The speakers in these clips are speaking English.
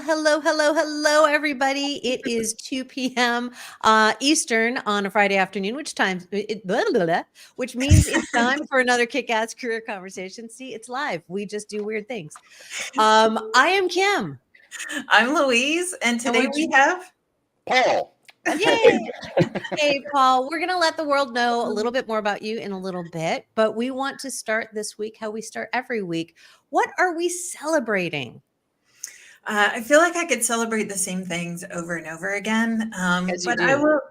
Hello, everybody. It is 2 p.m. Eastern on a Friday afternoon, which means it's time for another Kick-Ass career conversation. See, it's live. We just do weird things. I am Kim. I'm Louise, and today we have Paul. Yay! Hey, Paul, we're going to let the world know a little bit more about you in a little bit, but we want to start this week how we start every week. What are we celebrating? I feel like I could celebrate the same things over and over again, but do. I will.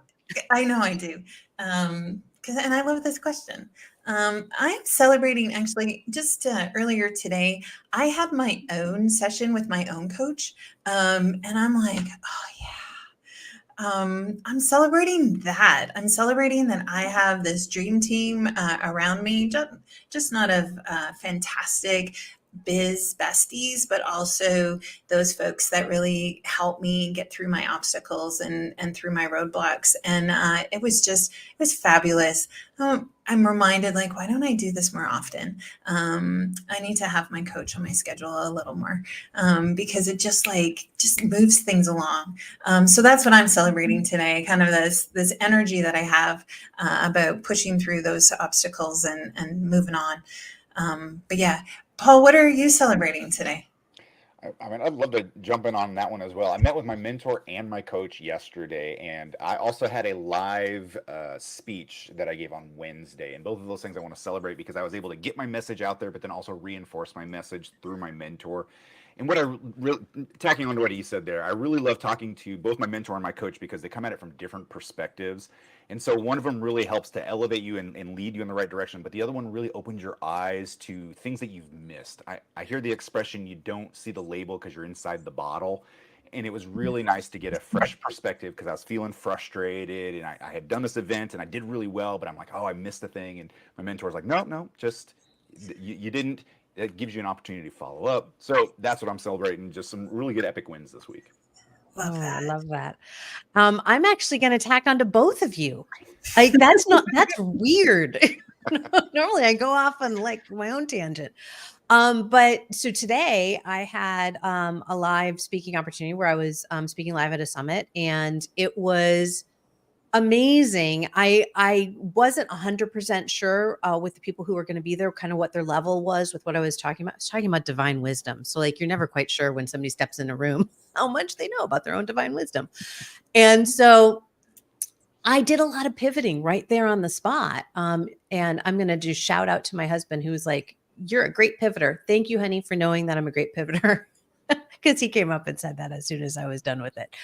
I know I do, and I love this question. I'm celebrating actually just earlier today. I had my own session with my own coach, and I'm like, oh yeah. I'm celebrating that. I'm celebrating that I have this dream team around me, just not of fantastic biz besties, but also those folks that really help me get through my obstacles and through my roadblocks. And it was fabulous. I'm reminded, like, why don't I do this more often? I need to have my coach on my schedule a little more because it just moves things along. So that's what I'm celebrating today, kind of this energy that I have about pushing through those obstacles and moving on. But yeah, Paul, what are you celebrating today? I mean, I'd love to jump in on that one as well. I met with my mentor and my coach yesterday, and I also had a live speech that I gave on Wednesday. And both of those things I want to celebrate because I was able to get my message out there, but then also reinforce my message through my mentor. And what tacking on to what he said there, I really love talking to both my mentor and my coach because they come at it from different perspectives. And so one of them really helps to elevate you and lead you in the right direction, but the other one really opens your eyes to things that you've missed. I hear the expression, you don't see the label because you're inside the bottle. And it was really nice to get a fresh perspective because I was feeling frustrated and I had done this event and I did really well, but I'm like, oh, I missed a thing. And my mentor's like, no, just you didn't. It gives you an opportunity to follow up. So that's what I'm celebrating. Just some really good epic wins this week. I love that. I'm actually going to tack on to both of you. That's weird. Normally I go off on like my own tangent. But so today I had a live speaking opportunity where I was speaking live at a summit, and it was amazing. I wasn't 100% sure with the people who were going to be there, kind of what their level was with what I was talking about. I was talking about divine wisdom. So like, you're never quite sure when somebody steps in a room, how much they know about their own divine wisdom. And so I did a lot of pivoting right there on the spot. And I'm going to just shout out to my husband, who's like, you're a great pivoter. Thank you, honey, for knowing that I'm a great pivoter. Because he came up and said that as soon as I was done with it.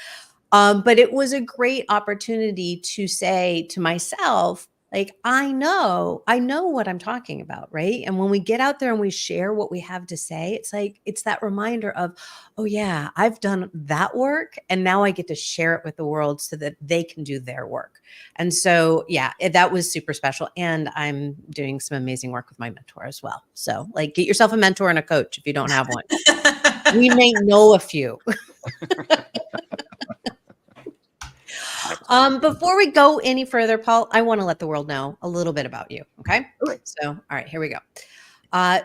But it was a great opportunity to say to myself, like, I know what I'm talking about, right? And when we get out there and we share what we have to say, it's like, it's that reminder of, oh yeah, I've done that work and now I get to share it with the world so that they can do their work. And so, yeah, that was super special. And I'm doing some amazing work with my mentor as well. So like, get yourself a mentor and a coach if you don't have one. We may know a few. Before we go any further, Paul, I want to let the world know a little bit about you. Okay. So, all right, here we go.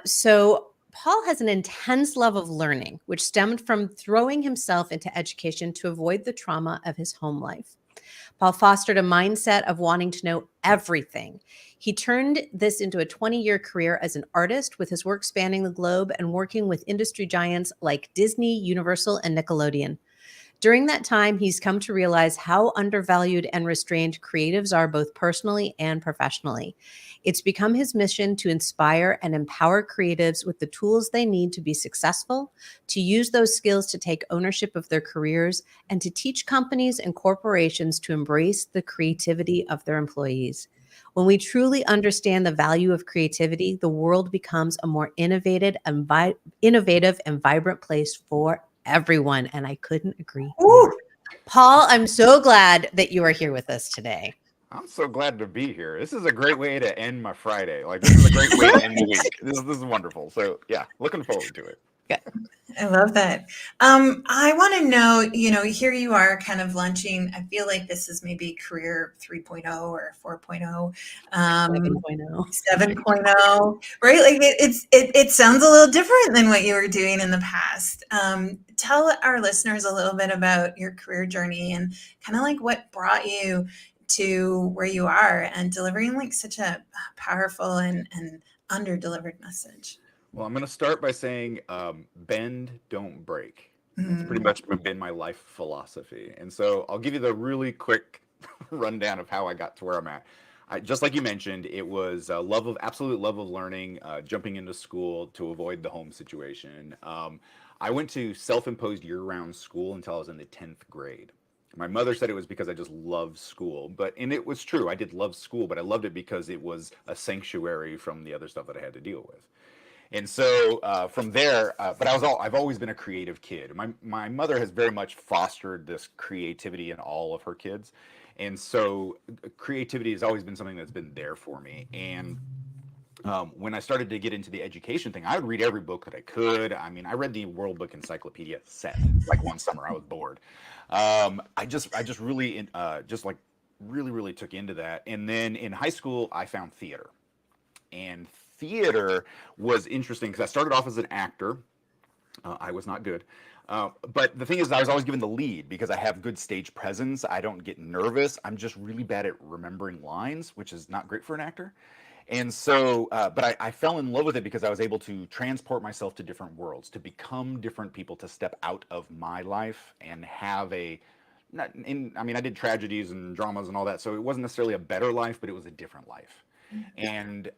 So Paul has an intense love of learning, which stemmed from throwing himself into education to avoid the trauma of his home life. Paul fostered a mindset of wanting to know everything. He turned this into a 20-year career as an artist, with his work spanning the globe and working with industry giants like Disney, Universal, and Nickelodeon. During that time, he's come to realize how undervalued and restrained creatives are, both personally and professionally. It's become his mission to inspire and empower creatives with the tools they need to be successful, to use those skills to take ownership of their careers, and to teach companies and corporations to embrace the creativity of their employees. When we truly understand the value of creativity, the world becomes a more innovative and vibrant place for everyone. And I couldn't agree more. Paul, I'm so glad that you are here with us today. I'm so glad to be here. This is a great way to end my Friday. Like, this is a great way to end the week. This is wonderful. So yeah, looking forward to it. Good. I love that. I want to know, here you are kind of launching. I feel like this is maybe career 3.0 or 4.0, 7.0. 7.0, right? Like it sounds a little different than what you were doing in the past. Tell our listeners a little bit about your career journey and kind of like what brought you to where you are and delivering like such a powerful and under-delivered message. Well, I'm going to start by saying bend, don't break. That's pretty Mm. much been my life philosophy. And so I'll give you the really quick rundown of how I got to where I'm at. Just like you mentioned, it was a absolute love of learning, jumping into school to avoid the home situation. I went to self-imposed year-round school until I was in the 10th grade. My mother said it was because I just loved school, and it was true. I did love school, but I loved it because it was a sanctuary from the other stuff that I had to deal with. And so from there, but I've always been a creative kid. My mother has very much fostered this creativity in all of her kids. And so creativity has always been something that's been there for me. And when I started to get into the education thing, I would read every book that I could. I mean, I read the World Book Encyclopedia set like one summer. I was bored. I just really just like really took into that. And then in high school, I found theater. And theater was interesting because I started off as an actor. I was not good. But the thing is, I was always given the lead because I have good stage presence. I don't get nervous. I'm just really bad at remembering lines, which is not great for an actor. And so, but I fell in love with it because I was able to transport myself to different worlds, to become different people, to step out of my life and have I mean, I did tragedies and dramas and all that, so it wasn't necessarily a better life, but it was a different life. And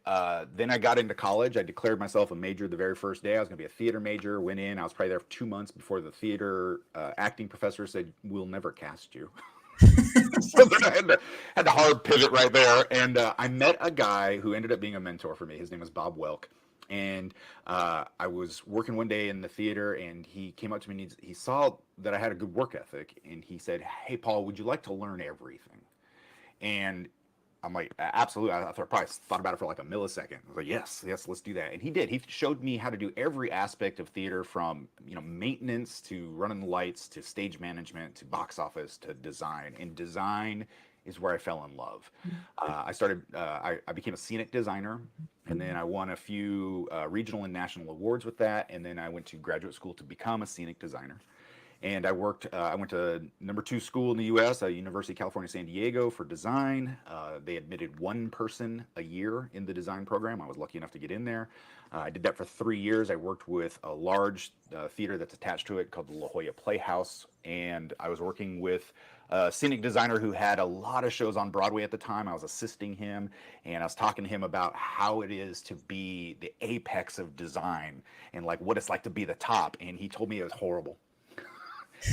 then I got into college. I declared myself a major the very first day. I was going to be a theater major. Went in. I was probably there for 2 months before the theater acting professor said, "We'll never cast you." So then I had to hard pivot right there. And I met a guy who ended up being a mentor for me. His name was Bob Welk. And I was working one day in the theater, and he came up to me and he saw that I had a good work ethic. And he said, "Hey, Paul, would you like to learn everything?" And I'm like, absolutely. I probably thought about it for like a millisecond. I was like, yes, let's do that. And he did. He showed me how to do every aspect of theater, from maintenance to running the lights to stage management to box office to design. And design is where I fell in love. I became a scenic designer, and then I won a few regional and national awards with that. And then I went to graduate school to become a scenic designer. And I went to #2 school in the U.S., University of California, San Diego, for design. They admitted one person a year in the design program. I was lucky enough to get in there. I did that for 3 years. I worked with a large theater that's attached to it called the La Jolla Playhouse. And I was working with a scenic designer who had a lot of shows on Broadway at the time. I was assisting him, and I was talking to him about how it is to be the apex of design and like what it's like to be the top. And he told me it was horrible,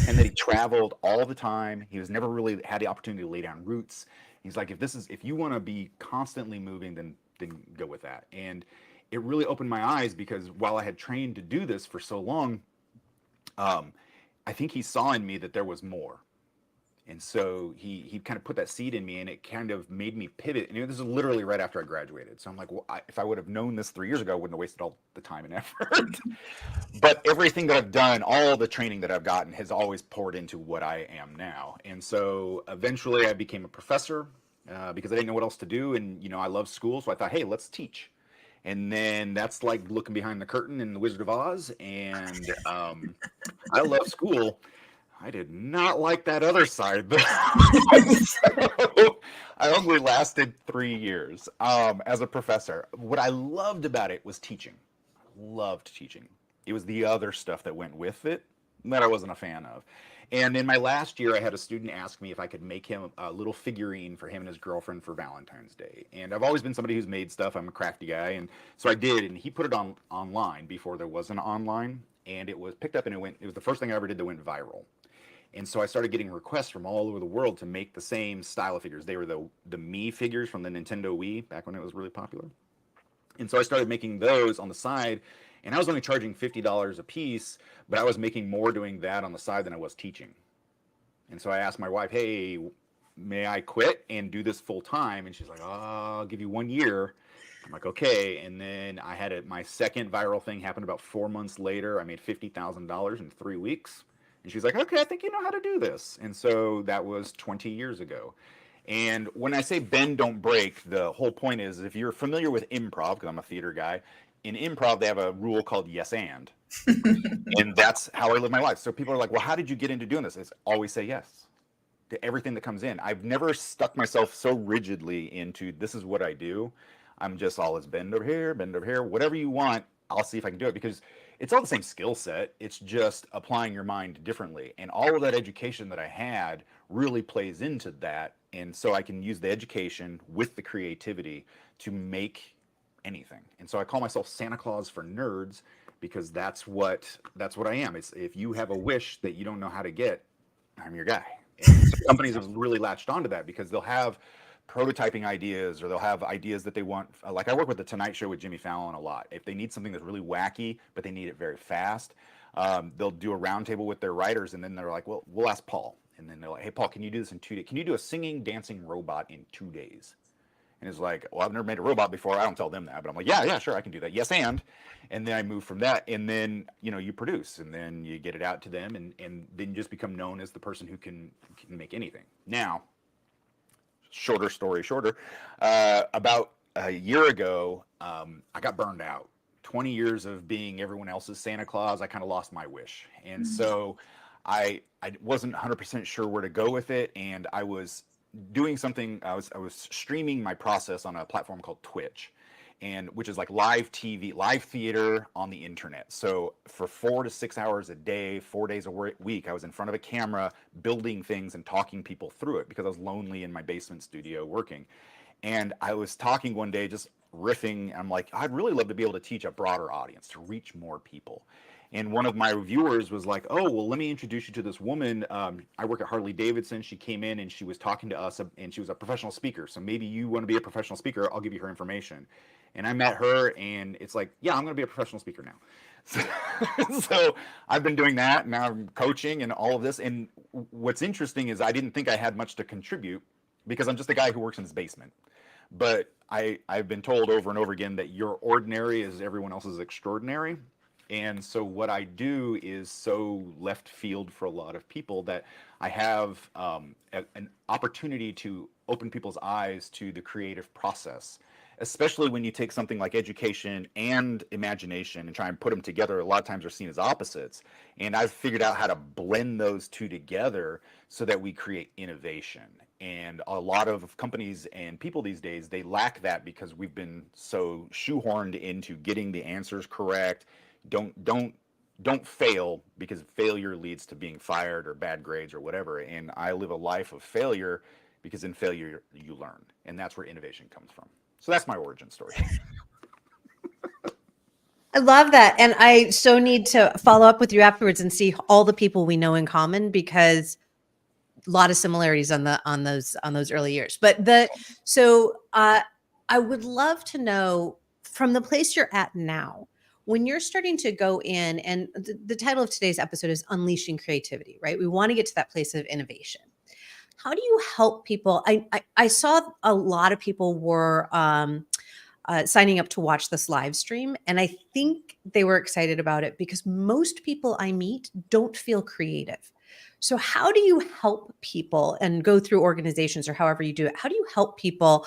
and that he traveled all the time. He was never really had the opportunity to lay down roots. He's like, if you want to be constantly moving, then go with that. And it really opened my eyes, because while I had trained to do this for so long, I think he saw in me that there was more. And so he kind of put that seed in me, and it kind of made me pivot. And this is literally right after I graduated. So I'm like, well, if I would have known this 3 years ago, I wouldn't have wasted all the time and effort. But everything that I've done, all the training that I've gotten, has always poured into what I am now. And so eventually I became a professor because I didn't know what else to do. And, I love school. So I thought, hey, let's teach. And then that's like looking behind the curtain in The Wizard of Oz. And I love school. I did not like that other side. So I only lasted 3 years as a professor. What I loved about it was teaching. Loved teaching. It was the other stuff that went with it that I wasn't a fan of. And in my last year, I had a student ask me if I could make him a little figurine for him and his girlfriend for Valentine's Day. And I've always been somebody who's made stuff. I'm a crafty guy. And so I did. And he put it online before there was an online. And it was picked up, and it was the first thing I ever did that went viral. And so I started getting requests from all over the world to make the same style of figures. They were the Mii figures from the Nintendo Wii back when it was really popular. And so I started making those on the side, and I was only charging $50 a piece, but I was making more doing that on the side than I was teaching. And so I asked my wife, hey, may I quit and do this full time? And she's like, oh, I'll give you 1 year. I'm like, okay. And then I had my second viral thing happen about 4 months later. I made $50,000 in 3 weeks. And she's like, okay, I think you know how to do this. And so that was 20 years ago. And when I say bend, don't break, the whole point is if you're familiar with improv, because I'm a theater guy, in improv, they have a rule called yes and. And that's how I live my life. So people are like, well, how did you get into doing this? It's always say yes to everything that comes in. I've never stuck myself so rigidly into this is what I do. I'm just always bend over here, whatever you want. I'll see if I can do it because it's all the same skill set. It's just applying your mind differently. And all of that education that I had really plays into that. And so I can use the education with the creativity to make anything. And so I call myself Santa Claus for nerds because that's what I am. It's if you have a wish that you don't know how to get, I'm your guy. And so companies have really latched onto that because they'll have prototyping ideas or they'll have ideas that they want. Like I work with the Tonight Show with Jimmy Fallon a lot. If they need something that's really wacky, but they need it very fast, they'll do a roundtable with their writers and then they're like, well, we'll ask Paul. And then they're like, hey, Paul, can you do this in 2 days? Can you do a singing, dancing robot in 2 days? And it's like, well, I've never made a robot before. I don't tell them that, but I'm like, yeah, sure, I can do that. Yes, and then I move from that, and then you produce, and then you get it out to them, and then you just become known as the person who can make anything. Now, shorter story shorter, about a year ago, I got burned out. 20 years of being everyone else's Santa Claus, I kind of lost my wish, and so I wasn't 100% sure where to go with it, and I was doing something. I was streaming my process on a platform called Twitch, and which is like live TV, live theater on the internet. So for 4 to 6 hours a day, 4 days a week, I was in front of a camera building things and talking people through it because I was lonely in my basement studio working. And I was talking one day, just riffing. I'm like, I'd really love to be able to teach a broader audience, to reach more people. And one of my reviewers was like, oh, well, let me introduce you to this woman. I work at Harley Davidson. She came in and she was talking to us, and she was a professional speaker. So maybe you want to be a professional speaker. I'll give you her information. And I met her, and it's like, yeah, I'm going to be a professional speaker now. So I've been doing that. Now I'm coaching and all of this. And what's interesting is I didn't think I had much to contribute because I'm just a guy who works in his basement. But I've been told over and over again that your ordinary is everyone else's extraordinary. And so what I do is so left field for a lot of people that I have an opportunity to open people's eyes to the creative process, especially when you take something like education and imagination and try and put them together. A lot of times they're seen as opposites. And I've figured out how to blend those two together so that we create innovation. And a lot of companies and people these days, they lack that because we've been so shoehorned into getting the answers correct. Don't fail because failure leads to being fired or bad grades or whatever. And I live a life of failure because in failure you learn, and that's where innovation comes from. So that's my origin story. I love that, and I so need to follow up with you afterwards and see all the people we know in common because a lot of similarities on those early years. But I would love to know from the place you're at now, when you're starting to go in, and the title of today's episode is Unleashing Creativity, right? We want to get to that place of innovation. How do you help people? I saw a lot of people were signing up to watch this live stream, and I think they were excited about it because most people I meet don't feel creative. So how do you help people and go through organizations or however you do it? How do you help people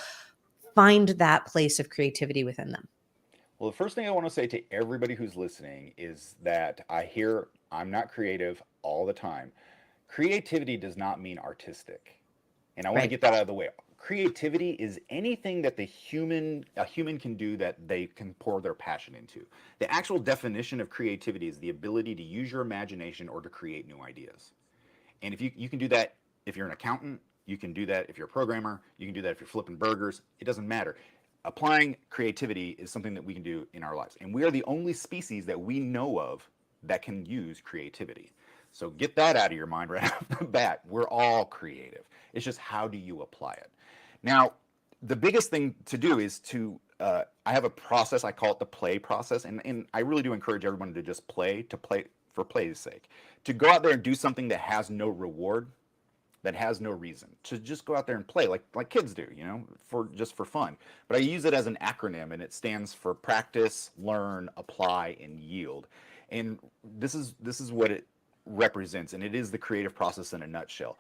find that place of creativity within them? Well, the first thing I want to say to everybody who's listening is that I hear I'm not creative all the time. Creativity does not mean artistic. And I want to Right. get that out of the way. Creativity is anything that a human can do that they can pour their passion into. The actual definition of creativity is the ability to use your imagination or to create new ideas. And if you can do that if you're an accountant, you can do that if you're a programmer, you can do that if you're flipping burgers, it doesn't matter. Applying creativity is something that we can do in our lives. And we are the only species that we know of that can use creativity. So get that out of your mind right off the bat. We're all creative. It's just how do you apply it? Now, the biggest thing to do is I have a process, I call it the play process. And I really do encourage everyone to just play for play's sake. To go out there and do something that has no reward that has no reason, to just go out there and play like kids do, for fun. But I use it as an acronym, and it stands for practice, learn, apply, and yield. And this is what it represents, and it is the creative process in a nutshell.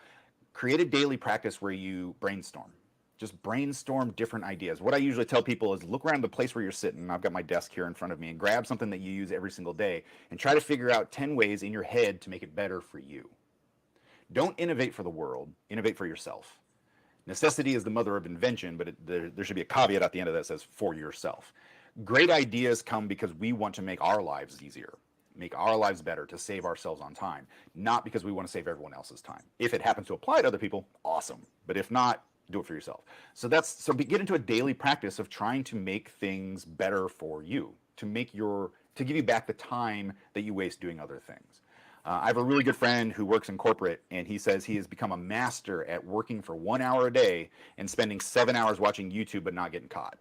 Create a daily practice where you brainstorm. Just brainstorm different ideas. What I usually tell people is look around the place where you're sitting. I've got my desk here in front of me, and grab something that you use every single day and try to figure out 10 ways in your head to make it better for you. Don't innovate for the world, innovate for yourself. Necessity is the mother of invention, but there should be a caveat at the end of that that says for yourself. Great ideas come because we want to make our lives easier, make our lives better, to save ourselves on time, not because we want to save everyone else's time. If it happens to apply to other people, awesome. But if not, do it for yourself. So get into a daily practice of trying to make things better for you, to give you back the time that you waste doing other things. I have a really good friend who works in corporate, and he says he has become a master at working for 1 hour a day and spending 7 hours watching YouTube but not getting caught.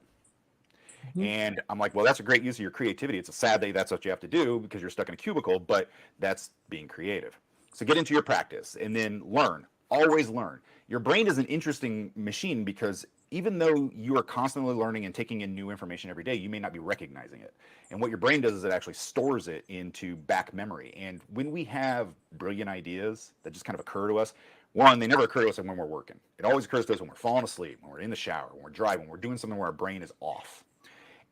Mm-hmm. And I'm like, well, that's a great use of your creativity. It's a sad day that's what you have to do because you're stuck in a cubicle, but that's being creative. So get into your practice and then learn. Always learn. Your brain is an interesting machine because even though you are constantly learning and taking in new information every day, you may not be recognizing it. And what your brain does is it actually stores it into back memory. And when we have brilliant ideas that just kind of occur to us, one, they never occur to us when we're working. It always occurs to us when we're falling asleep, when we're in the shower, when we're driving, when we're doing something where our brain is off.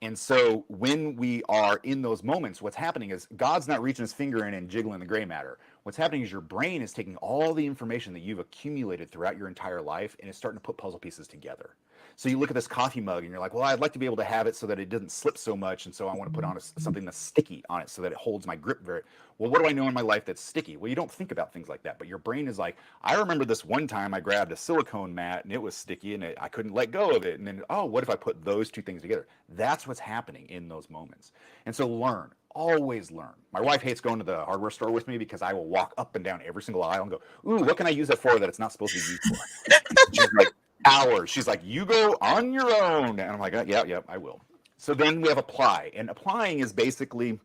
And so when we are in those moments, what's happening is God's not reaching his finger in and jiggling the gray matter. What's happening is your brain is taking all the information that you've accumulated throughout your entire life and it's starting to put puzzle pieces together. So you look at this coffee mug and you're like, well, I'd like to be able to have it so that it doesn't slip so much. And so I want to put on something that's sticky on it so that it holds my grip very well. What do I know in my life that's sticky? Well, you don't think about things like that, but your brain is like, I remember this one time I grabbed a silicone mat and it was sticky and I couldn't let go of it. And then, oh, what if I put those two things together? That's what's happening in those moments. And so learn. Always learn. My wife hates going to the hardware store with me because I will walk up and down every single aisle and go, ooh, what can I use that for that it's not supposed to be used for? She's like, hours. She's like, you go on your own. And I'm like, yeah, I will. So then we have apply. And applying is basically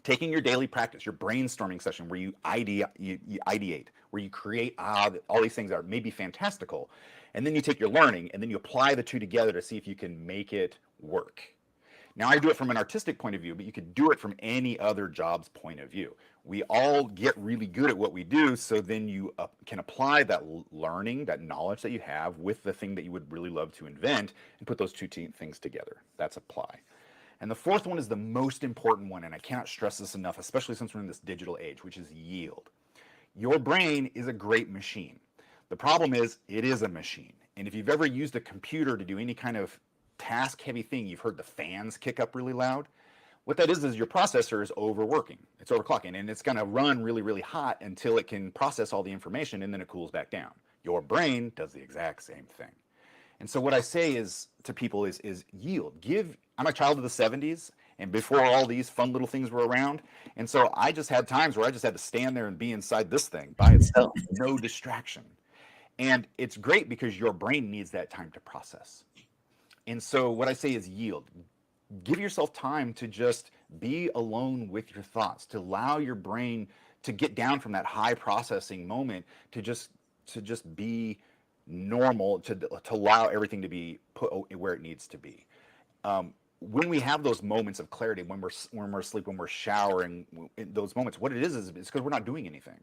taking your daily practice, your brainstorming session where you ideate, where you create all these things that are maybe fantastical. And then you take your learning and then you apply the two together to see if you can make it work. Now, I do it from an artistic point of view, but you could do it from any other job's point of view. We all get really good at what we do, so then you can apply that learning, that knowledge that you have with the thing that you would really love to invent and put those two things together. That's apply. And the fourth one is the most important one, and I cannot stress this enough, especially since we're in this digital age, which is yield. Your brain is a great machine. The problem is it is a machine. And if you've ever used a computer to do any kind of task-heavy thing, you've heard the fans kick up really loud. What that is your processor is overworking. It's overclocking, and it's going to run really, really hot until it can process all the information, and then it cools back down. Your brain does the exact same thing. And so what I say is to people is yield. I'm a child of the 70s, and before all these fun little things were around, and so I just had times where I just had to stand there and be inside this thing by itself, no distraction. And it's great because your brain needs that time to process. And so what I say is yield. Give yourself time to just be alone with your thoughts, to allow your brain to get down from that high processing moment to just be normal, to allow everything to be put where it needs to be. When we have those moments of clarity, when we're asleep, when we're showering, in those moments, what it is because we're not doing anything.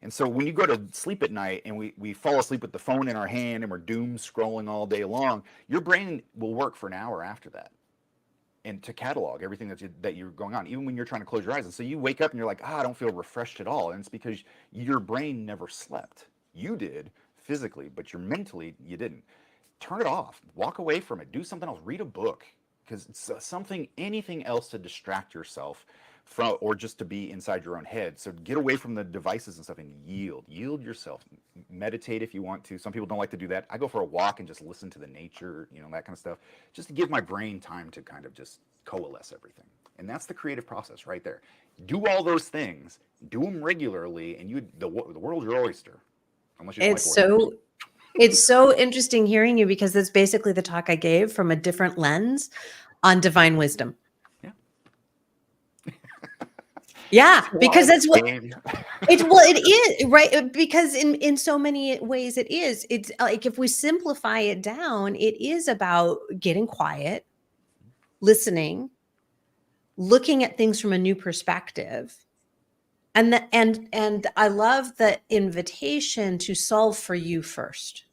And so when you go to sleep at night and we fall asleep with the phone in our hand and we're doom scrolling all day long, your brain will work for an hour after that and to catalog everything that you're going on, even when you're trying to close your eyes. And so you wake up and you're like, I don't feel refreshed at all. And it's because your brain never slept. You did physically, but mentally, you didn't. Turn it off. Walk away from it. Do something else. Read a book. Because it's anything else to distract yourself from, or just to be inside your own head. So get away from the devices and stuff and yield yourself. Meditate if you want to. Some people don't like to do that. I go for a walk and just listen to the nature, that kind of stuff, just to give my brain time to kind of just coalesce everything. And that's the creative process right there. Do all those things, do them regularly, and the world's your oyster. Unless you It's so interesting hearing you, because that's basically the talk I gave from a different lens on divine wisdom. Yeah. Yeah, because that's what Game. it is, right? Because in so many ways it is. It's like if we simplify it down, it is about getting quiet, listening, looking at things from a new perspective. And I love the invitation to solve for you first,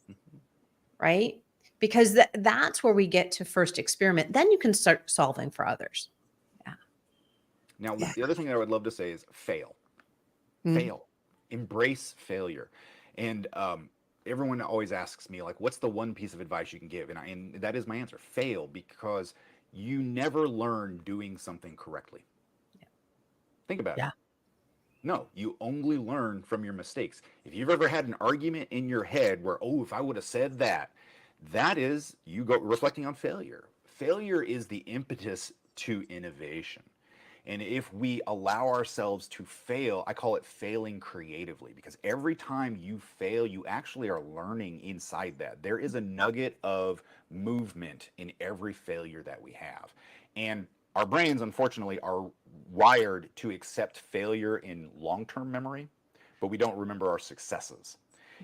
right? Because that's where we get to first experiment. Then you can start solving for others. Yeah. Now, Yeah. the other thing that I would love to say is fail. Mhm. Fail. Embrace failure. And everyone always asks me, like, what's the one piece of advice you can give? And that is my answer: fail, because you never learn doing something correctly. Think about it. Yeah. No, you only learn from your mistakes. If you've ever had an argument in your head where, oh, if I would have said that, that is you go reflecting on failure. Failure is the impetus to innovation. And if we allow ourselves to fail, I call it failing creatively, because every time you fail, you actually are learning inside that. There is a nugget of movement in every failure that we have. And our brains, unfortunately, are wired to accept failure in long term memory, but we don't remember our successes.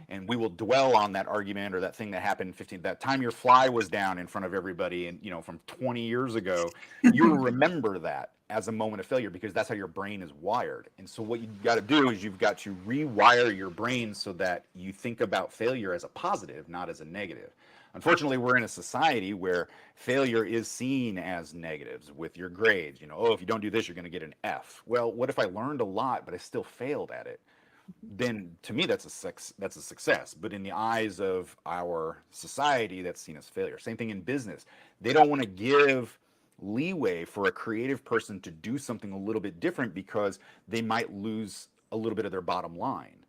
And we will dwell on that argument or that thing that happened 15, that time your fly was down in front of everybody, and from 20 years ago. You will remember that as a moment of failure, because that's how your brain is wired. And so what you've got to do is you've got to rewire your brain so that you think about failure as a positive, not as a negative. Unfortunately, we're in a society where failure is seen as negatives with your grades. Oh, if you don't do this, you're going to get an F. Well, what if I learned a lot, but I still failed at it? Then to me that's a success. But in the eyes of our society, that's seen as failure. Same thing in business. They don't want to give leeway for a creative person to do something a little bit different, because they might lose a little bit of their bottom line.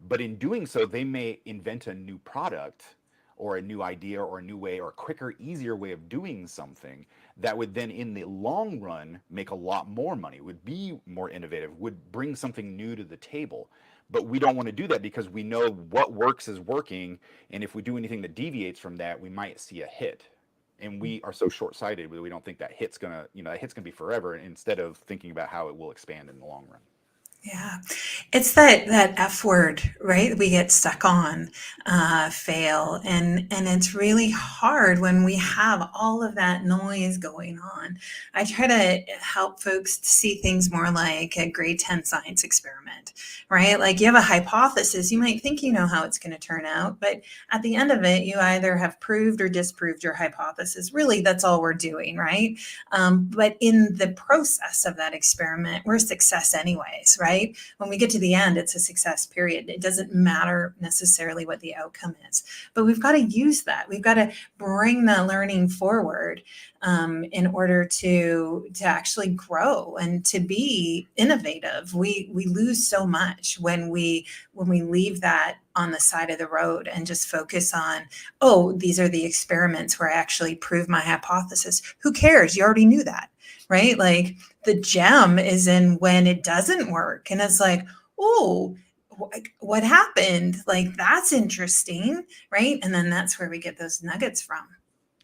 But in doing so, they may invent a new product or a new idea or a new way or a quicker, easier way of doing something that would then in the long run make a lot more money, would be more innovative, would bring something new to the table. But we don't want to do that because we know what works is working, and if we do anything that deviates from that, we might see a hit. And we are so short-sighted that we don't think that hit's gonna, that hit's gonna be forever, instead of thinking about how it will expand in the long run. Yeah, it's that F word, right? We get stuck on, fail, and it's really hard when we have all of that noise going on. I try to help folks to see things more like a grade 10 science experiment, right? Like you have a hypothesis, you might think you know how it's going to turn out, but at the end of it, you either have proved or disproved your hypothesis. Really, that's all we're doing, right? But in the process of that experiment, we're a success anyways, right? When we get to the end, it's a success, period. It doesn't matter necessarily what the outcome is, but we've got to use that. We've got to bring that learning forward in order to actually grow and to be innovative. We lose so much when we leave that on the side of the road and just focus on, oh, these are the experiments where I actually prove my hypothesis. Who cares? You already knew that, right? Like the gem is in when it doesn't work. And it's like, oh, what happened? Like, that's interesting, right? And then that's where we get those nuggets from.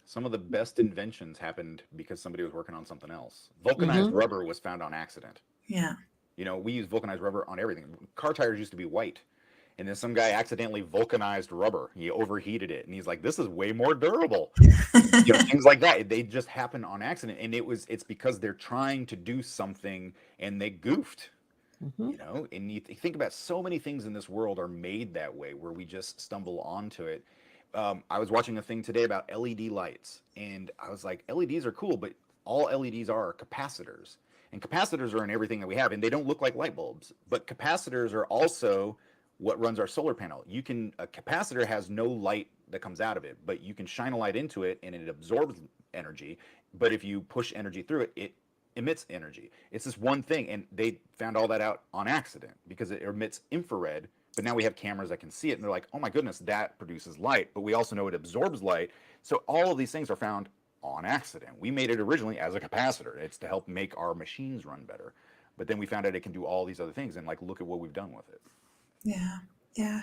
Some of the best inventions happened because somebody was working on something else. Vulcanized Mhm. rubber was found on accident. Yeah. We use vulcanized rubber on everything. Car tires used to be white, and then some guy accidentally vulcanized rubber. He overheated it, and he's like, "This is way more durable." Things like that. They just happen on accident, and it's because they're trying to do something and they goofed. Mhm. And you think about so many things in this world are made that way, where we just stumble onto it. I was watching a thing today about LED lights, and I was like, LEDs are cool, but all LEDs are capacitors. And capacitors are in everything that we have, and they don't look like light bulbs. But capacitors are also what runs our solar panel. A capacitor has no light that comes out of it, but you can shine a light into it and it absorbs energy. But if you push energy through it, it emits energy. It's this one thing, and they found all that out on accident because it emits infrared. But now we have cameras that can see it, and they're like, oh my goodness, that produces light. But we also know it absorbs light. So all of these things are found on accident. We made it originally as a capacitor. It's to help make our machines run better. But then we found out it can do all these other things, and look at what we've done with it. Yeah. Yeah.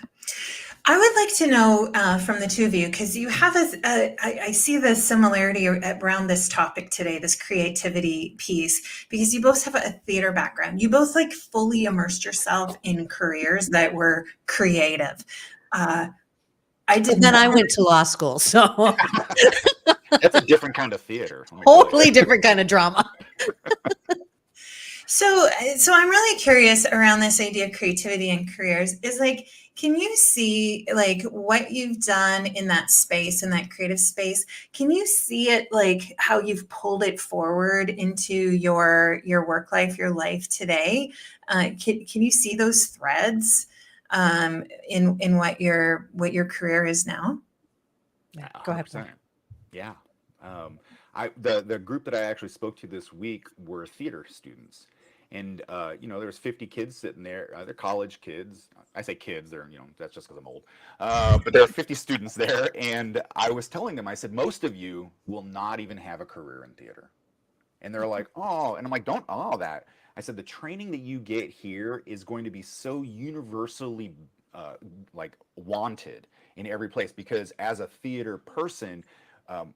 I would like to know from the two of you, because you have I see the similarity around this topic today, this creativity piece, because you both have a theater background. You both like fully immersed yourself in careers that were creative. I did But then I not. went to law school, so That's a different kind of theater. Let me tell you. totally different kind of drama. So I'm really curious around this idea of creativity and careers is like, can you see like what you've done in that space, in that creative space? Can you see it like how you've pulled it forward into your work life, your life today? Can you see those threads in what your career is now? Yeah, go ahead. 100%. Yeah. The group that I actually spoke to this week were theater students, and there was 50 kids sitting there. They're college kids. I say kids. They're that's just because I'm old. But there are 50 students there, and I was telling them, I said, most of you will not even have a career in theater, and they're like, oh, and I'm like, don't that. I said the training that you get here is going to be so universally like wanted in every place, because as a theater person,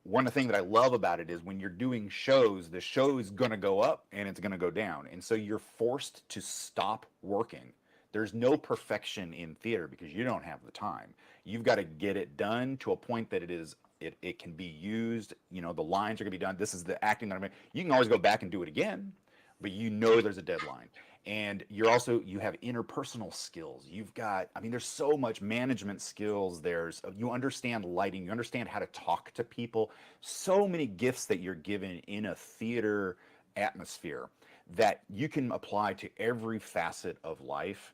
one of the things that I love about it is when you're doing shows, the show is going to go up and it's going to go down. And so you're forced to stop working. There's no perfection in theater because you don't have the time. You've got to get it done to a point that it can be used. The lines are going to be done. This is the acting that I'm doing. You can always go back and do it again, but there's a deadline. And you have interpersonal skills. There's so much management skills. You understand lighting, you understand how to talk to people. So many gifts that you're given in a theater atmosphere that you can apply to every facet of life.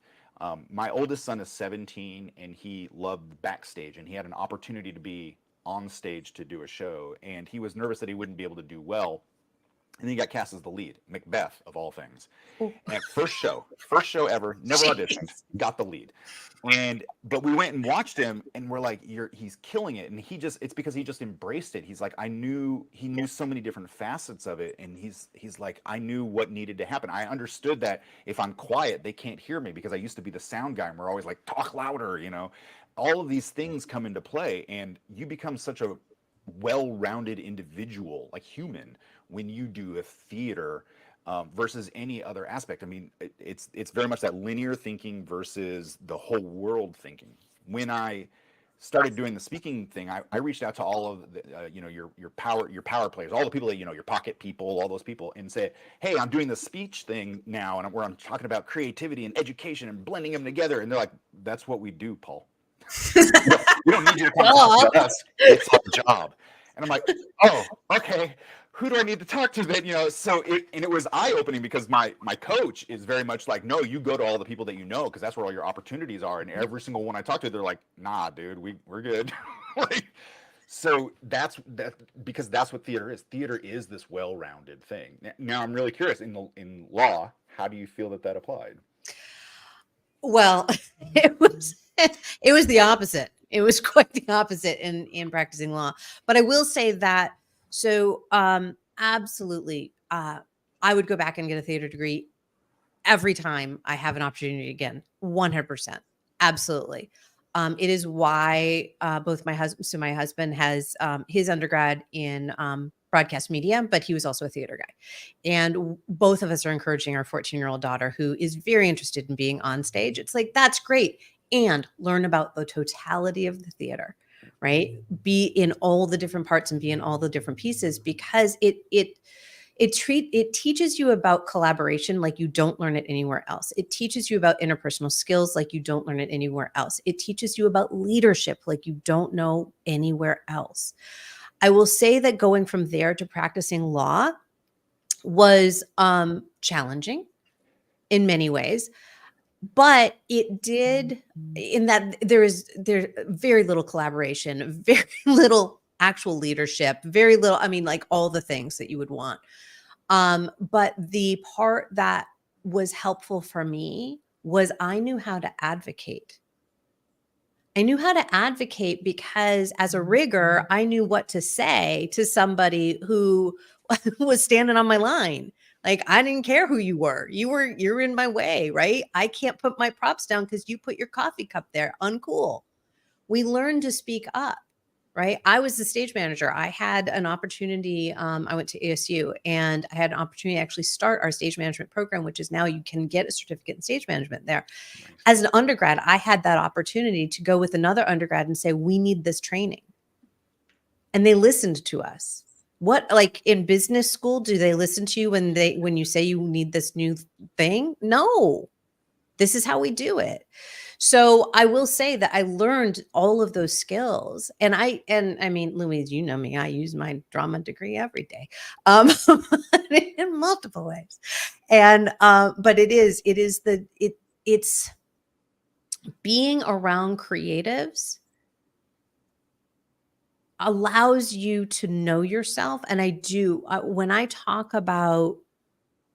My oldest son is 17 and he loved backstage, and he had an opportunity to be on stage to do a show, and he was nervous that he wouldn't be able to do well. And then he got cast as the lead, Macbeth of all things. And first show ever, never auditioned, got the lead. But we went and watched him, and we're like, he's killing it. And it's because he just embraced it. He's like, he knew so many different facets of it, and he's like, I knew what needed to happen. I understood that if I'm quiet, they can't hear me, because I used to be the sound guy, and we're always like, talk louder, All of these things come into play, and you become such a well-rounded individual, like human, when you do a theater versus any other aspect. It's very much that linear thinking versus the whole world thinking. When I started doing the speaking thing, I reached out to all of the, your power players, all the people that your pocket people, all those people, and said, hey, I'm doing the speech thing now, and where I'm talking about creativity and education and blending them together. And they're like, that's what we do, Paul. We don't need you to come talk to us. It's our job. And I'm like, oh, okay. Who do I need to talk to then? It was eye-opening, because my coach is very much like, no, you go to all the people that you know, because that's where all your opportunities are. And every single one I talk to, they're like, nah, dude, we're good. So because that's what theater is. Theater is this well-rounded thing. Now I'm really curious, in law, how do you feel that applied? Well, it was the opposite. It was quite the opposite in practicing law. But I will say that, so absolutely, I would go back and get a theater degree every time I have an opportunity again. 100%. Absolutely. It is why both my husband has his undergrad in broadcast media, but he was also a theater guy. And both of us are encouraging our 14-year-old daughter, who is very interested in being on stage. It's like, that's great. And learn about the totality of the theater, right? Be in all the different parts and be in all the different pieces, because it teaches you about collaboration like you don't learn it anywhere else. It teaches you about interpersonal skills like you don't learn it anywhere else. It teaches you about leadership like you don't know anywhere else. I will say that going from there to practicing law was challenging in many ways, but it did, in that there's very little collaboration, very little actual leadership, very little, like all the things that you would want. But the part that was helpful for me was I knew how to advocate. I knew how to advocate because as a rigger, I knew what to say to somebody who was standing on my line, Like, I didn't care who you were. You're in my way, right? I can't put my props down because you put your coffee cup there. Uncool. We learn to speak up, right? I was the stage manager. I had an opportunity. I went to ASU and I had an opportunity to actually start our stage management program, which is now you can get a certificate in stage management there. Nice. As an undergrad, I had that opportunity to go with another undergrad and say, we need this training. And they listened to us. What, like in business school, do they listen to you when you say you need this new thing? No. This is how we do it. So I will say that I learned all of those skills. And I mean, Louise, you know me, I use my drama degree every day. In multiple ways. And but it's being around creatives allows you to know yourself. And I do, when I talk about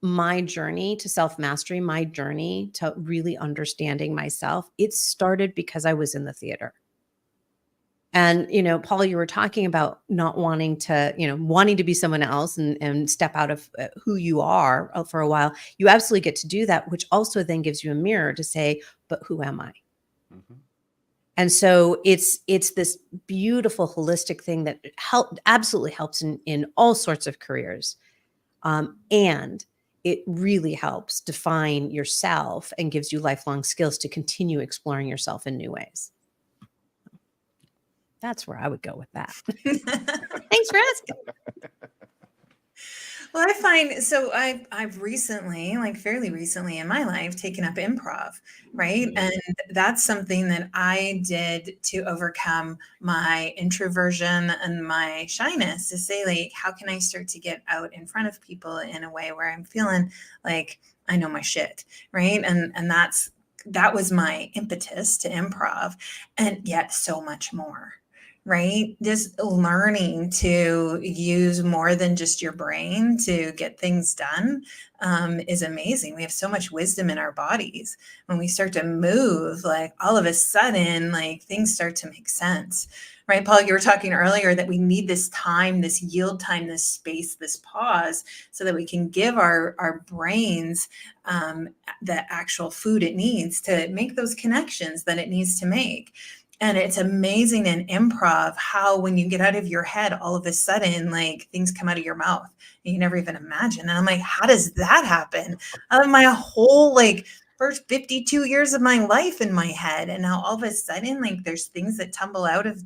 my journey to self-mastery, my journey to really understanding myself, it started because I was in the theater. And, Paul, you were talking about not wanting to, wanting to be someone else and step out of who you are for a while. You absolutely get to do that, which also then gives you a mirror to say, but who am I? Mm-hmm. And so it's this beautiful holistic thing that absolutely helps in all sorts of careers. And it really helps define yourself and gives you lifelong skills to continue exploring yourself in new ways. That's where I would go with that. Thanks for asking. Well, I find so I've recently, like fairly recently in my life, taken up improv, right? And that's something that I did to overcome my introversion and my shyness to say, like, how can I start to get out in front of people in a way where I'm feeling like I know my shit, right? And that was my impetus to improv, and yet so much more. Right? Just learning to use more than just your brain to get things done is amazing. We have so much wisdom in our bodies. When we start to move, like all of a sudden, like things start to make sense. Right, Paul, you were talking earlier that we need this time, this yield time, this space, this pause, so that we can give our brains the actual food it needs to make those connections that it needs to make. And it's amazing in improv how when you get out of your head, all of a sudden, like things come out of your mouth and you never even imagine. And I'm like, how does that happen? My whole like first 52 years of my life in my head. And now all of a sudden, like there's things that tumble out of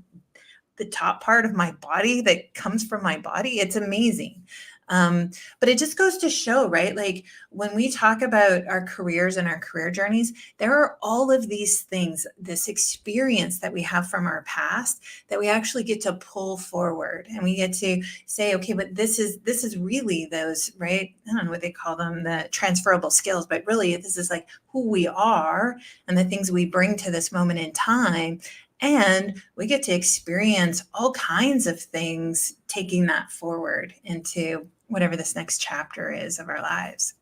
the top part of my body that comes from my body. It's amazing. But it just goes to show, right? Like when we talk about our careers and our career journeys, there are all of these things, this experience that we have from our past that we actually get to pull forward, and we get to say, okay, but this is really those, right? I don't know what they call them, the transferable skills, but really this is like who we are and the things we bring to this moment in time. And we get to experience all kinds of things, taking that forward into whatever this next chapter is of our lives.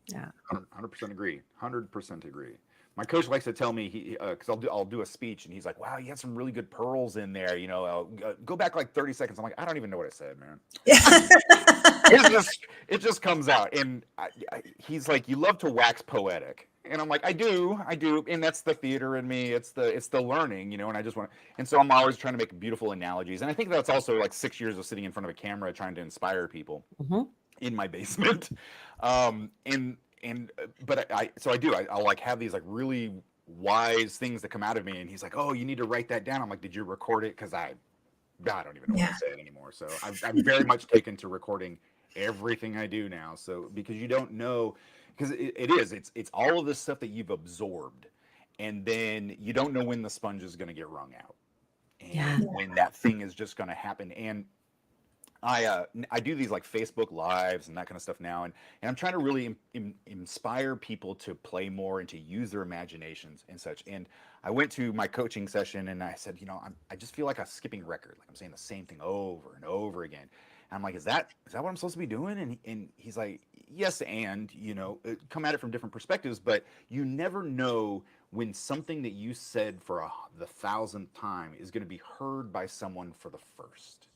Yeah. 100% agree. 100% agree. My coach likes to tell me because I'll do a speech and he's like, "Wow, you had some really good pearls in there." Go back like 30 seconds. I'm like, I don't even know what I said, man. It just comes out, and he's like, "You love to wax poetic," and I'm like, I do, and that's the theater in me. It's the learning, and I just want, and so I'm always trying to make beautiful analogies, and I think that's also like 6 years of sitting in front of a camera trying to inspire people in my basement, but I'll like have these like really wise things that come out of me, and he's like, "Oh, you need to write that down." I'm like, "Did you record it?" Because I don't even know what to say anymore. So I'm very much taken to recording everything I do now. So because you don't know, because it's all of this stuff that you've absorbed, and then you don't know when the sponge is going to get wrung out, and when that thing is just going to happen. And I do these like Facebook lives and that kind of stuff now, and I'm trying to really inspire people to play more and to use their imaginations and such. And I went to my coaching session and I said, I just feel like a skipping record, like I'm saying the same thing over and over again. And I'm like, is that what I'm supposed to be doing? And he's like, yes, and come at it from different perspectives, but you never know when something that you said for the 1,000th time is going to be heard by someone for the first.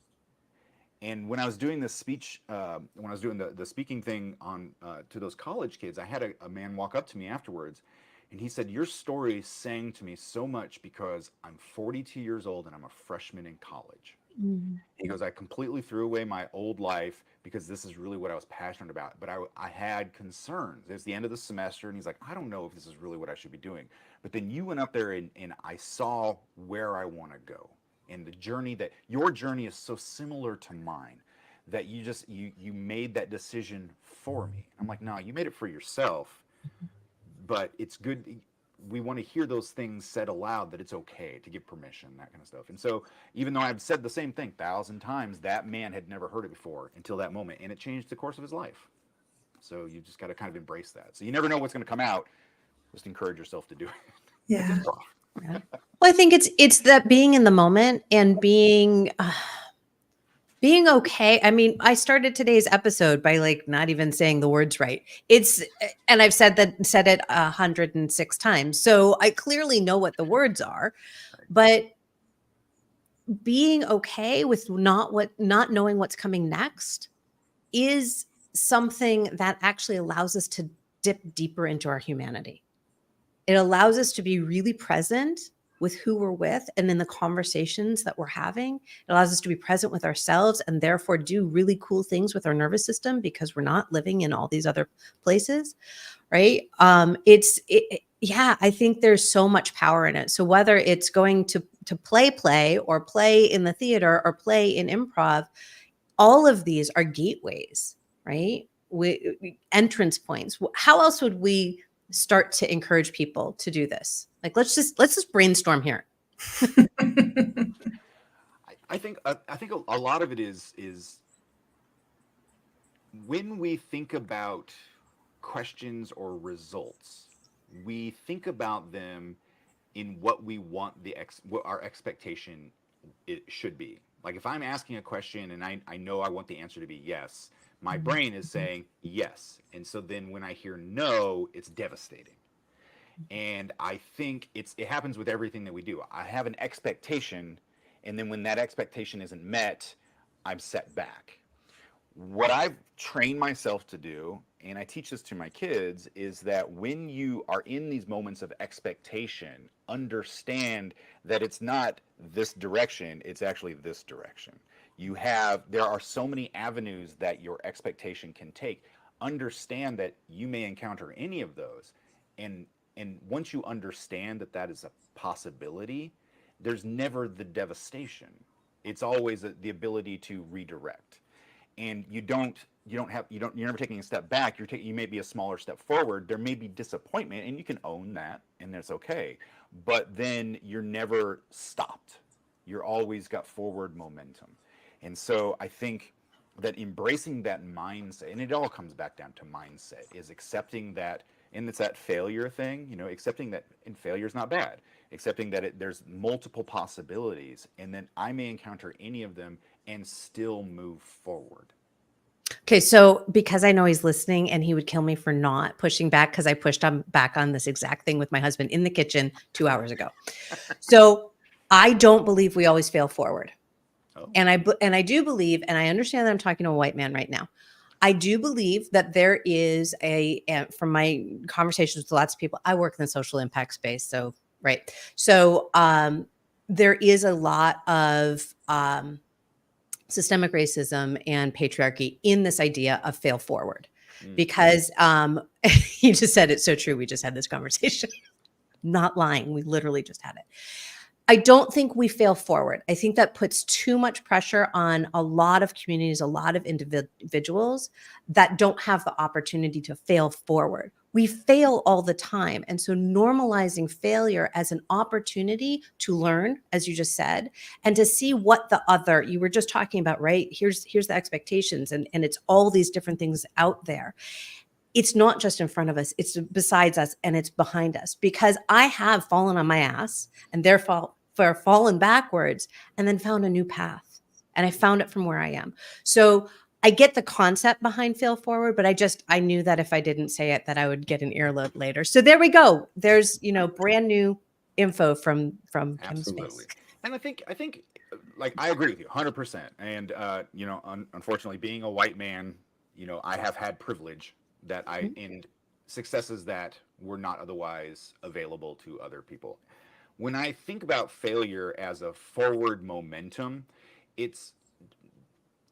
And when I was doing this speech, when I was doing the speaking thing on to those college kids, I had a man walk up to me afterwards, and he said, "Your story sang to me so much because I'm 42 years old and I'm a freshman in college." Mm. He goes, "I completely threw away my old life because this is really what I was passionate about. But I had concerns. It's the end of the semester, and he's like, I don't know if this is really what I should be doing. But then you went up there, and I saw where I want to go. And the journey that your journey is so similar to mine that you made that decision for me." I'm like, "No, you made it for yourself, but it's good. We want to hear those things said aloud, that it's okay to give permission, that kind of stuff." And so, even though I've said the same thing 1,000 times, that man had never heard it before until that moment, and it changed the course of his life. So you just got to kind of embrace that. So you never know what's going to come out. Just encourage yourself to do it. Yeah. Yeah. Well, I think it's that being in the moment and being okay. I mean, I started today's episode by like not even saying the words right. And I've said it 106 times. So I clearly know what the words are, but being okay with not knowing what's coming next is something that actually allows us to dip deeper into our humanity. It allows us to be really present with who we're with and in the conversations that we're having. It allows us to be present with ourselves and therefore do really cool things with our nervous system because we're not living in all these other places, right? Yeah, I think there's so much power in it. So whether it's going to play or play in the theater or play in improv, all of these are gateways, right? Entrance points. How else would we start to encourage people to do this? Like, let's just brainstorm here. I think a lot of it is when we think about questions or results, we think about them in what we want what our expectation it should be. Like if I'm asking a question and I know I want the answer to be yes, my brain is saying yes. And so then when I hear no, it's devastating. And I think it happens with everything that we do. I have an expectation, and then when that expectation isn't met, I'm set back. What I've trained myself to do, and I teach this to my kids, is that when you are in these moments of expectation, understand that it's not this direction, it's actually this direction. There are so many avenues that your expectation can take. Understand that you may encounter any of those. And once you understand that that is a possibility, there's never the devastation. It's always the ability to redirect. And you're never taking a step back. You may be a smaller step forward. There may be disappointment, and you can own that, and that's okay. But then you're never stopped. You're always got forward momentum. And so I think that embracing that mindset, and it all comes back down to mindset, is accepting that, and it's that failure thing, accepting that, and failure is not bad. Accepting that there's multiple possibilities, and then I may encounter any of them and still move forward. Okay, so because I know he's listening and he would kill me for not pushing back, because I pushed him back on this exact thing with my husband in the kitchen 2 hours ago. So I don't believe we always fail forward. Oh. And I do believe, and I understand that I'm talking to a white man right now. I do believe that there is from my conversations with lots of people, I work in the social impact space. So, right. So there is a lot of systemic racism and patriarchy in this idea of fail forward, because you just said it's so true. We just had this conversation. Not lying. We literally just had it. I don't think we fail forward. I think that puts too much pressure on a lot of communities, a lot of individuals that don't have the opportunity to fail forward. We fail all the time. And so normalizing failure as an opportunity to learn, as you just said, and to see what you were just talking about, right? Here's the expectations, and it's all these different things out there. It's not just in front of us, it's besides us, and it's behind us, because I have fallen on my ass and therefore fallen backwards and then found a new path. And I found it from where I am. So I get the concept behind fail forward, but I knew that if I didn't say it, that I would get an earlobe later. So there we go. There's, brand new info from Kim's Absolutely. face. And I think like I agree with you 100%. And you know, unfortunately, being a white man, you know, I have had privilege that I and successes that were not otherwise available to other people. When I think about failure as a forward momentum, it's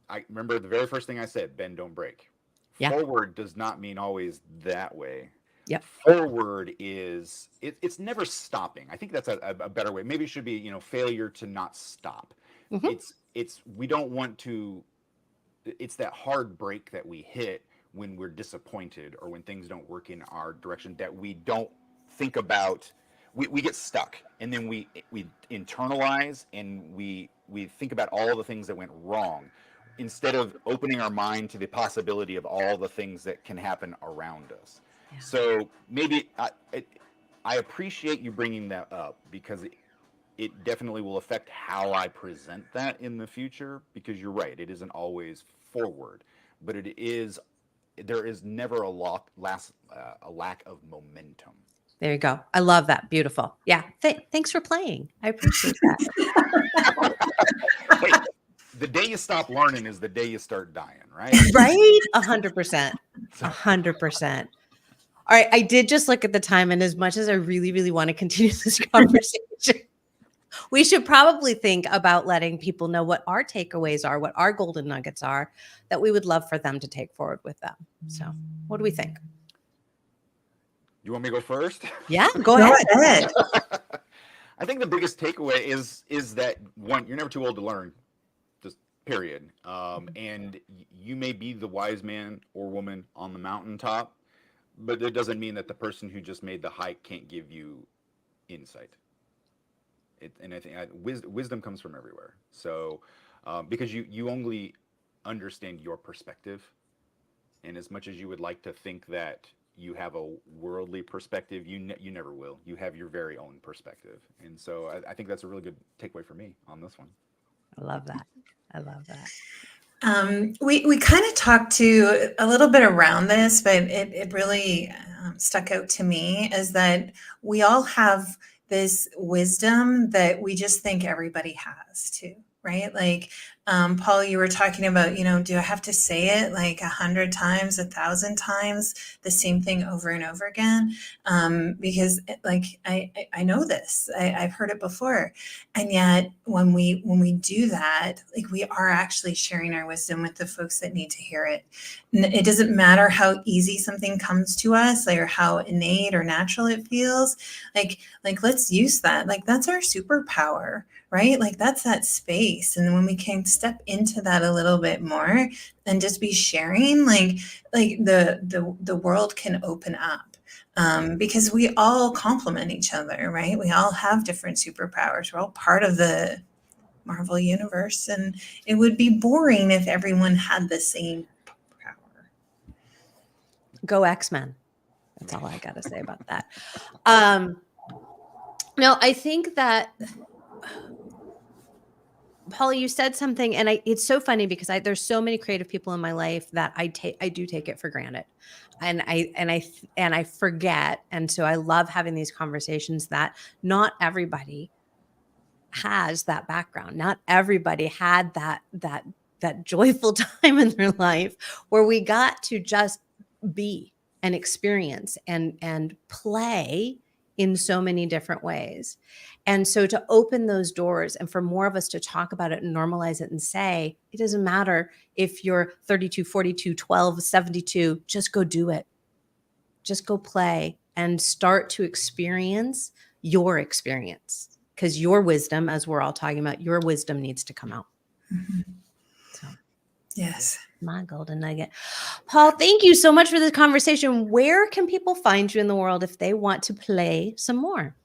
I remember the very first thing I said, bend don't break. Yeah. Forward does not mean always that way. Yep. Forward is it's never stopping. I think that's a better way. Maybe it should be, you know, failure to not stop. Mhm. It's we don't want to it's that hard break that we hit when we're disappointed or when things don't work in our direction that we don't think about. We get stuck, and then we internalize, and we think about all the things that went wrong instead of opening our mind to the possibility of all the things that can happen around us. Yeah. So maybe I appreciate you bringing that up because it definitely will affect how I present that in the future, because you're right, it isn't always forward, but there is never a lack of momentum. There you go. I love that. Beautiful. Yeah. Thanks for playing. I appreciate that. Hey, the day you stop learning is the day you start dying, right? Right? 100%. 100%. All right. I did just look at the time, and as much as I really, really want to continue this conversation, we should probably think about letting people know what our takeaways are, what our golden nuggets are, that we would love for them to take forward with them. So what do we think? You want me to go first? Yeah, go Go ahead. ahead. I think the biggest takeaway is that one, you're never too old to learn, just period. And you may be the wise man or woman on the mountaintop, but it doesn't mean that the person who just made the hike can't give you insight. And I think wisdom comes from everywhere. So because you only understand your perspective, and as much as you would like to think that you have a worldly perspective, you never will. You have your very own perspective, and so I think that's a really good takeaway for me on this one. I love that. I love that. We kind of talked to a little bit around this, but it really stuck out to me is that we all have this wisdom that we just think everybody has too, right? Like, Paul, you were talking about, do I have to say it like 100 times, 1,000 times, the same thing over and over again? Because like, I know this, I've heard it before. And yet when we do that, like we are actually sharing our wisdom with the folks that need to hear it. And it doesn't matter how easy something comes to us, like, or how innate or natural it feels. Like let's use that. Like that's our superpower, right? Like that's that space. And when we can step into that a little bit more and just be sharing, like the world can open up. Because we all complement each other, right? We all have different superpowers. We're all part of the Marvel universe, and it would be boring if everyone had the same power. Go X-Men. That's all I got to say about that. No, I think that Paula, you said something, and it's so funny because there's so many creative people in my life that I do take it for granted. And I forget. And so I love having these conversations that not everybody has that background. Not everybody had that joyful time in their life where we got to just be and experience and play in so many different ways. And so to open those doors and for more of us to talk about it and normalize it and say, it doesn't matter if you're 32, 42, 12, 72, just go do it. Just go play and start to experience your experience, because your wisdom, as we're all talking about, your wisdom needs to come out. Mm-hmm. So, yes. My golden nugget. Paul, thank you so much for this conversation. Where can people find you in the world if they want to play some more?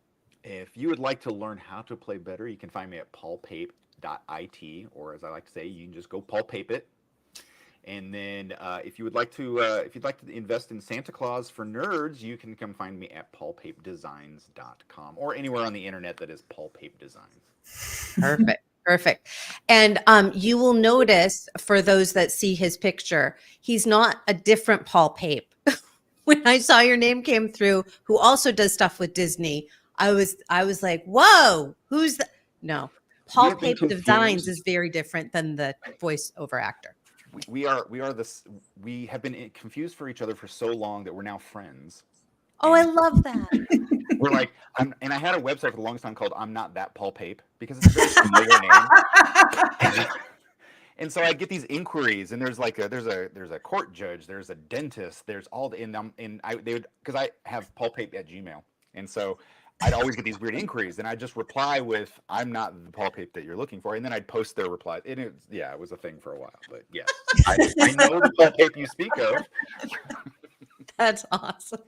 If you would like to learn how to play better, you can find me at paulpape.it, or as I like to say, you can just go Paul Pape it. And then if you'd like to invest in Santa Claus for nerds, you can come find me at paulpapedesigns.com or anywhere on the internet that is Paul Pape Designs. Perfect. And you will notice, for those that see his picture, he's not a different Paul Pape. When I saw your name came through, who also does stuff with Disney, I was like, whoa, who's that? No, Paul have been Pape Designs confused. is very different than the voiceover actor. We have been confused for each other for so long that we're now friends. Oh, I love that. We're like, and I had a website for the longest time called I'm Not That Paul Pape because it's a very familiar name. And so I get these inquiries, and there's a court judge, there's a dentist, there's all the they would, because I have Paul Pape at Gmail, and so I'd always get these weird inquiries, and I'd just reply with I'm not the Paul Pape that you're looking for, and then I'd post their replies. And it was a thing for a while, but yes, I know the Paul Pape you speak of. That's awesome.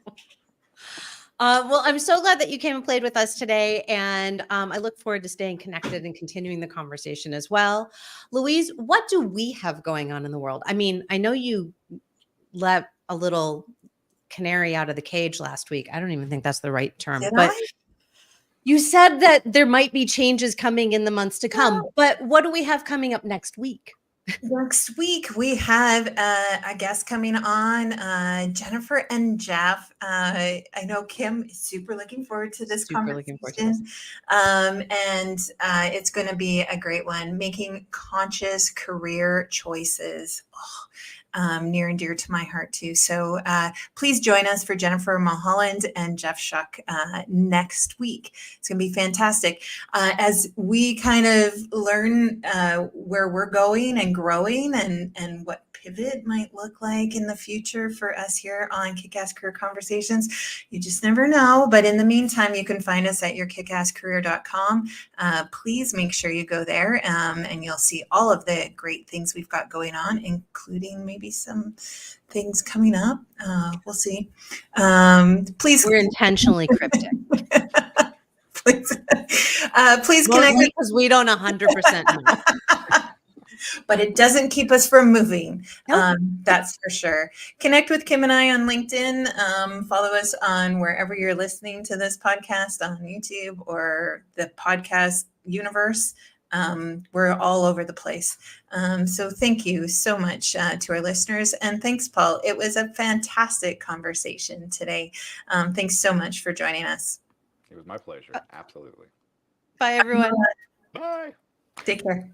Well, I'm so glad that you came and played with us today. And I look forward to staying connected and continuing the conversation as well. Louise, what do we have going on in the world? I mean, I know you let a little canary out of the cage last week. I don't even think that's the right term. Did but I? You said that there might be changes coming in the months to come. But what do we have coming up next week? Next week, we have a guest coming on, Jennifer and Jeff. I know Kim is super looking forward to this conversation. And it's going to be a great one, making conscious career choices. Near and dear to my heart too. So please join us for Jennifer Mulholland and Jeff Shuck next week. It's going to be fantastic. As we kind of learn where we're going and growing and what pivot might look like in the future for us here on Kickass Career Conversations, you just never know. But in the meantime, you can find us at yourkickasscareer.com. Please make sure you go there and you'll see all of the great things we've got going on, including maybe some things coming up. We'll see. Please. We're intentionally cryptic. Please connect because we don't 100% know. But it doesn't keep us from moving. Nope. That's for sure. Connect with Kim and I on LinkedIn. Follow us on wherever you're listening to this podcast, on YouTube or the podcast universe. We're all over the place. So thank you so much to our listeners. And thanks, Paul. It was a fantastic conversation today. Thanks so much for joining us. It was my pleasure. Absolutely. Bye, everyone. Bye. Take care.